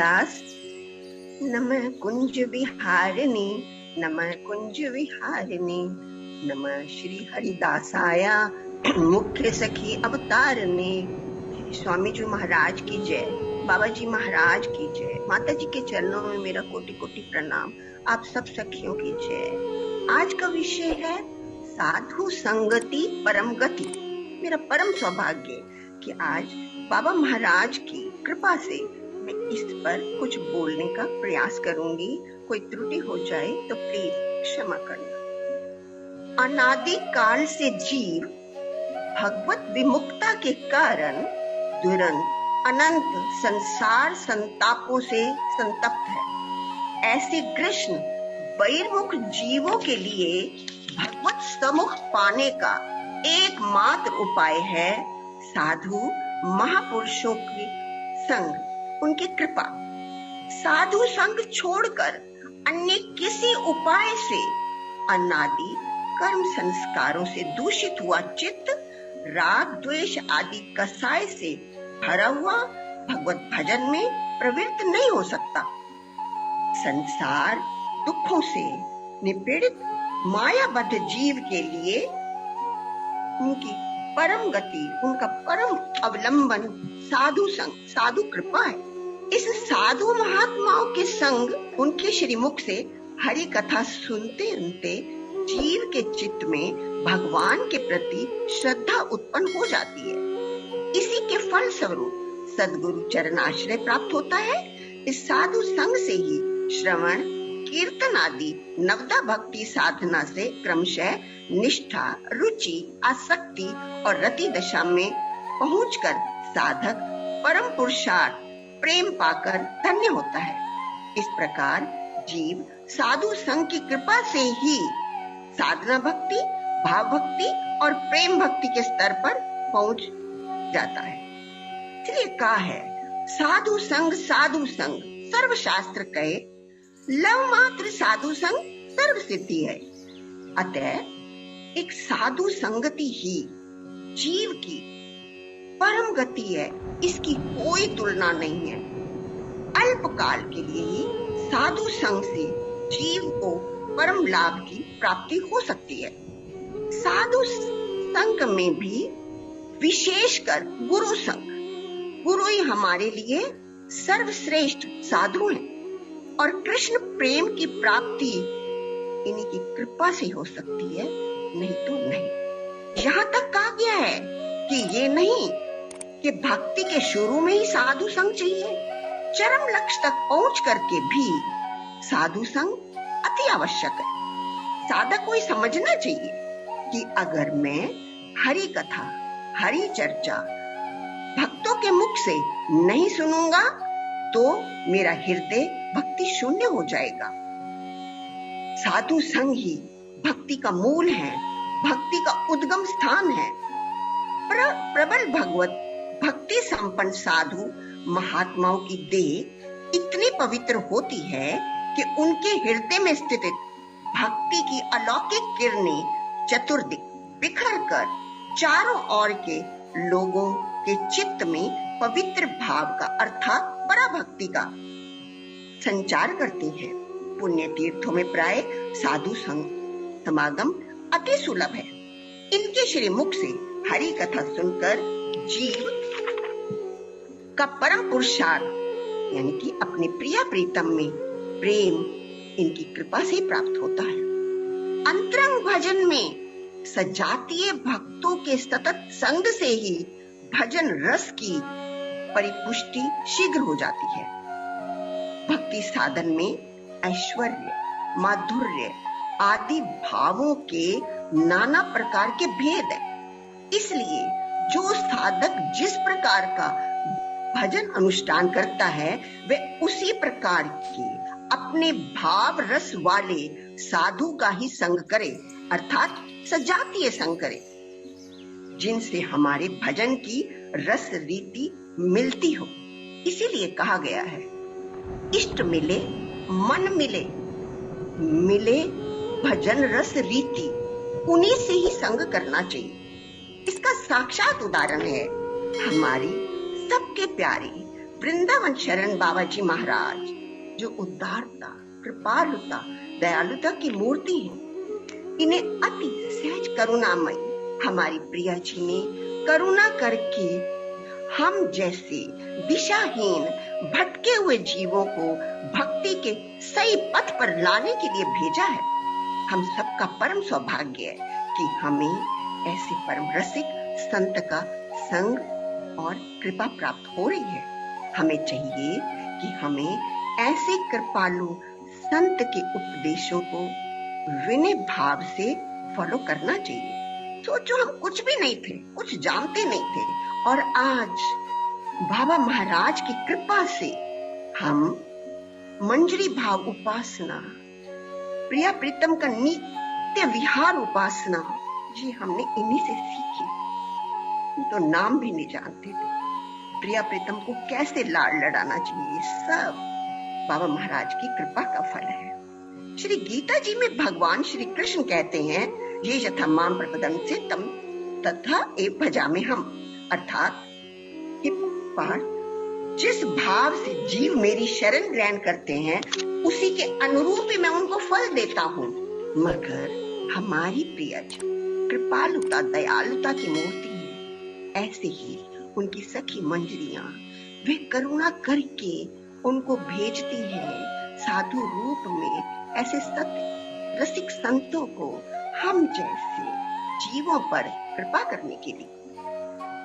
तुलसीदास। नमः कुंज विहारिणी, नमः कुंज विहारिणी, नमः श्री हरिदासाया मुख्य सखी अवतारने। स्वामी जी महाराज की जय, बाबा जी महाराज की जय, माता जी के चरणों में मेरा कोटि कोटि प्रणाम। आप सब सखियों की जय। आज का विषय है साधु संगति परम गति। मेरा परम सौभाग्य कि आज बाबा महाराज की कृपा से मैं इस पर कुछ बोलने का प्रयास करूंगी। कोई त्रुटि हो जाए तो प्लीज क्षमा करना। अनादि काल से जीव भगवत विमुक्ता के कारण दुरंत अनंत संसार संतापों से संतप्त है। ऐसे कृष्ण बहिर्मुख जीवों के लिए भगवत सम्मुख पाने का एकमात्र उपाय है साधु महापुरुषों की संग, उनकी कृपा। साधु संग छोड़कर अन्य किसी उपाय से अनादि कर्म संस्कारों से दूषित हुआ चित्त राग द्वेष आदि कसाय से भरा हुआ भगवत भजन में प्रवृत्त नहीं हो सकता। संसार दुखों से निपीड़ित मायाबद्ध जीव के लिए उनकी परम गति, उनका परम अवलंबन साधु संग, साधु कृपा है। इस साधु महात्माओं के संग उनके श्रीमुख से हरि कथा सुनते सुनते जीव के चित्त में भगवान के प्रति श्रद्धा उत्पन्न हो जाती है। इसी के फल स्वरूप सद्गुरु चरणाश्रय प्राप्त होता है। इस साधु संग से ही श्रवण कीर्तन आदि नवदा भक्ति साधना से क्रमशः निष्ठा, रुचि, आसक्ति और रति दशा में पहुंचकर साधक परम पुरुषार्थ प्रेम पाकर धन्य होता है। इस प्रकार जीव साधु संग की कृपा से ही साधना भक्ति, भाव भक्ति और प्रेम भक्ति के स्तर पर पहुंच जाता है। इसलिए कहा है साधु संग सर्वशास्त्र कहे, लव मात्र साधु संग सर्व सिद्धि है। अतः एक साधु संगति ही जीव की परम गति है, इसकी कोई तुलना नहीं है। अल्पकाल के लिए ही साधु संग से जीव को परम लाभ की प्राप्ति हो सकती है। साधु संग में भी विशेषकर गुरु संग, गुरु ही हमारे लिए सर्वश्रेष्ठ साधु हैं और कृष्ण प्रेम की प्राप्ति इन्हीं की कृपा से हो सकती है, नहीं तो नहीं। यहाँ तक कहा गया है कि ये नहीं कि भक्ति के शुरू में ही साधु संग चाहिए, चरम लक्ष्य तक पहुंच करके भी साधु संग अति आवश्यक है। साधक को समझना चाहिए कि अगर मैं हरि कथा, हरि चर्चा भक्तों के मुख से नहीं सुनूंगा तो मेरा हृदय भक्ति शून्य हो जाएगा। साधु संग ही भक्ति का मूल है, भक्ति का उद्गम स्थान है। प्रबल भगवत भक्ति संपन्न साधु महात्माओं की देह इतनी पवित्र होती है कि उनके हृदय में स्थित भक्ति की अलौकिक किरणें चतुर्दिक बिखर कर चारों ओर के लोगों के चित्त में पवित्र भाव का अर्थात पराभक्ति का संचार करती हैं। पुण्य तीर्थों में प्राय साधु संग समागम अति सुलभ है। इनके श्रीमुख से हरि कथा सुनकर जीव का परम पुरुषार्थ यानी कि अपने प्रिय प्रीतम में प्रेम इनकी कृपा से प्राप्त होता है। अंतरंग भजन में सजातीय भक्तों के सतत संग से ही भजन रस की परिपुष्टि शीघ्र हो जाती है। भक्ति साधन में ऐश्वर्य, माधुर्य आदि भावों के नाना प्रकार के भेद है। इसलिए जो साधक जिस प्रकार का भजन अनुष्ठान करता है वह उसी प्रकार के अपने भाव रस वाले साधु का ही संग करे, अर्थात सजातीय संग करे, जिनसे हमारे भजन की रस रीति मिलती हो। इसीलिए कहा गया है इष्ट मिले मन मिले, मिले भजन रस रीति, उन्हीं से ही संग करना चाहिए। इसका साक्षात उदाहरण है हमारी सबके प्यारी वृंदावन शरण बाबा जी महाराज जो उदारता, कृपालुता, दयालुता की मूर्ति है, इन्हें अति सहज करुणामयी हमारी प्रिया जी ने करुणा करके हम जैसे दिशाहीन भटके हुए जीवों को भक्ति के सही पथ पर लाने के लिए भेजा है। हम सबका परम सौभाग्य है कि हमें ऐसे परम रसिक संत का संग और कृपा प्राप्त हो रही है। हमें चाहिए कि हमें ऐसे कृपालु संत के उपदेशों को विनय भाव से फॉलो करना चाहिए। सोचो, हम कुछ भी नहीं थे, कुछ जानते नहीं थे, और आज बाबा महाराज की कृपा से हम मंजरी भाव उपासना, प्रिया प्रीतम का नित्य विहार उपासना, ये हमने इन्हीं से सीखी। तो नाम भी नहीं जानते थे प्रिया प्रीतम को कैसे लाड़ लड़ाना चाहिए, सब बाबा महाराज की कृपा का फल है। श्री गीता जी में भगवान श्री कृष्ण कहते हैं, ये यथा माम प्रपदन्ते तम तथा एव भजामि हम, अर्थात जिस भाव से जीव मेरी शरण ग्रहण करते हैं उसी के अनुरूप ही मैं उनको फल देता हूँ। मगर हमारी प्रिया जी कृपालुता, दयालुता की मूर्ति है। ऐसे ही उनकी सखी मंजरियां वे करुणा करके उनको भेजती है साधु रूप में ऐसे सत्य रसिक संतों को हम जैसे जीवों पर कृपा करने के लिए।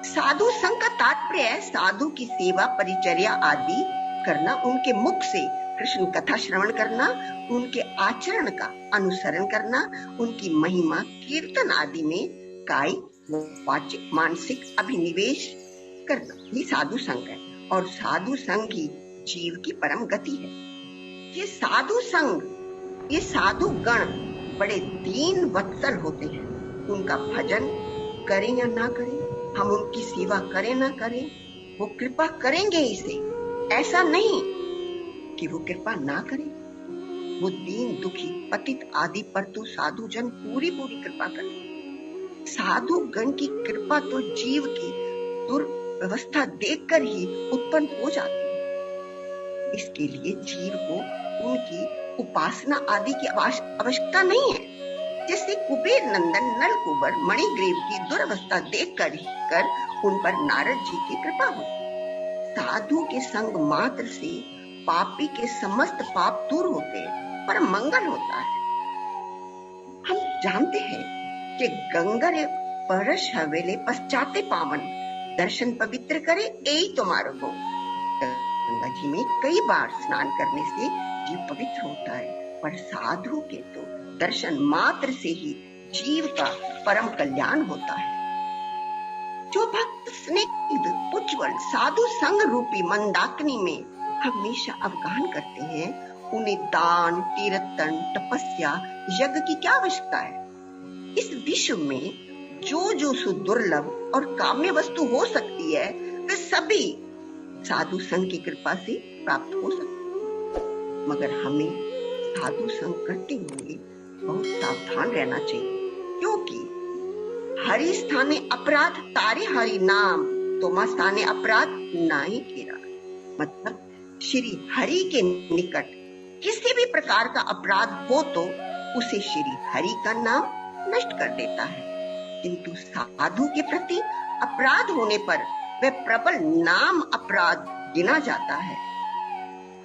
साधु संग का तात्पर्य है साधु की सेवा, परिचर्या आदि करना, उनके मुख से कृष्ण कथा श्रवण करना, उनके आचरण का अनुसरण करना, उनकी महिमा कीर्तन आदि में कायिक, वाचिक, मानसिक अभिनिवेश करना, ये साधु संग है। और साधु संग ही जीव की परम गति है। ये साधु संग, ये साधु गण बड़े दीन वत्सल होते हैं। उनका भजन करें या ना करें, हम उनकी सेवा करें ना करें, वो कृपा करेंगे ही से। ऐसा नहीं कि वो कृपा ना करें। वो दीन दुखी पतित आदि पर तो साधु जन पूरी कृपा करें। साधु गण की कृपा तो जीव की दुर्व्यवस्था देखकर ही उत्पन्न हो जाती है। इसके लिए जीव को उनकी उपासना आदि की आवश्यकता नहीं है। जैसे कुबेर नंदन नल कुबर मणिग्रीव की दुर्वस्था देखकर उन पर नारद जी की कृपा हुई। साधु के संग मात्र से पापी के समस्त पाप दूर होते हैं, पर मंगल होता है। हम जानते हैं कि गंगा परश हवेले पश्चाते पावन, दर्शन पवित्र करे यही तुम्हारो गो। गंगा जी में कई बार स्नान करने से जीव पवित्र होता है, पर साधु के तो दर्शन मात्र से ही जीव का परम कल्याण होता है। जो भक्त स्निग्ध उज्ज्वल साधु संग रूपी मंदाकिनी में हमेशा अवगाहन करते हैं, उन्हें दान, तीर्थन, तपस्या, यज्ञ की क्या आवश्यकता है। इस विश्व में जो सुदुर्लभ और काम्य वस्तु हो सकती है, वे सभी साधु संग की कृपा से प्राप्त हो सकती है। मगर हमें साधु संग करते हुए बहुत सावधान रहना चाहिए, क्योंकि हरि स्थाने अपराध तारे हरि नाम, तोमा स्थाने अपराध नाहि केरा। मतलब श्री हरि के निकट किसी भी प्रकार का अपराध हो तो उसे श्री हरि का नाम नष्ट कर देता है, किंतु साधु के प्रति अपराध होने पर वह प्रबल नाम अपराध गिना जाता है।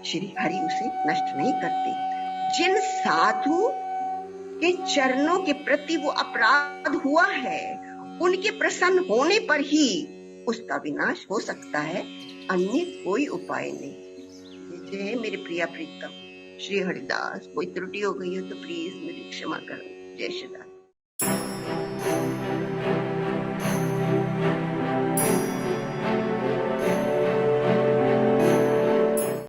श्री हरि उसे नष्ट नहीं करते। जिन साधु के चरणों के प्रति वो अपराध हुआ है, उनके प्रसन्न होने पर ही उसका विनाश हो सकता है, अन्य कोई उपाय नहीं। जय मेरे प्रिया प्रीतम श्री हरिदास। कोई त्रुटि हो गई हो तो प्लीज मेरी क्षमा करो। जय श्री राम।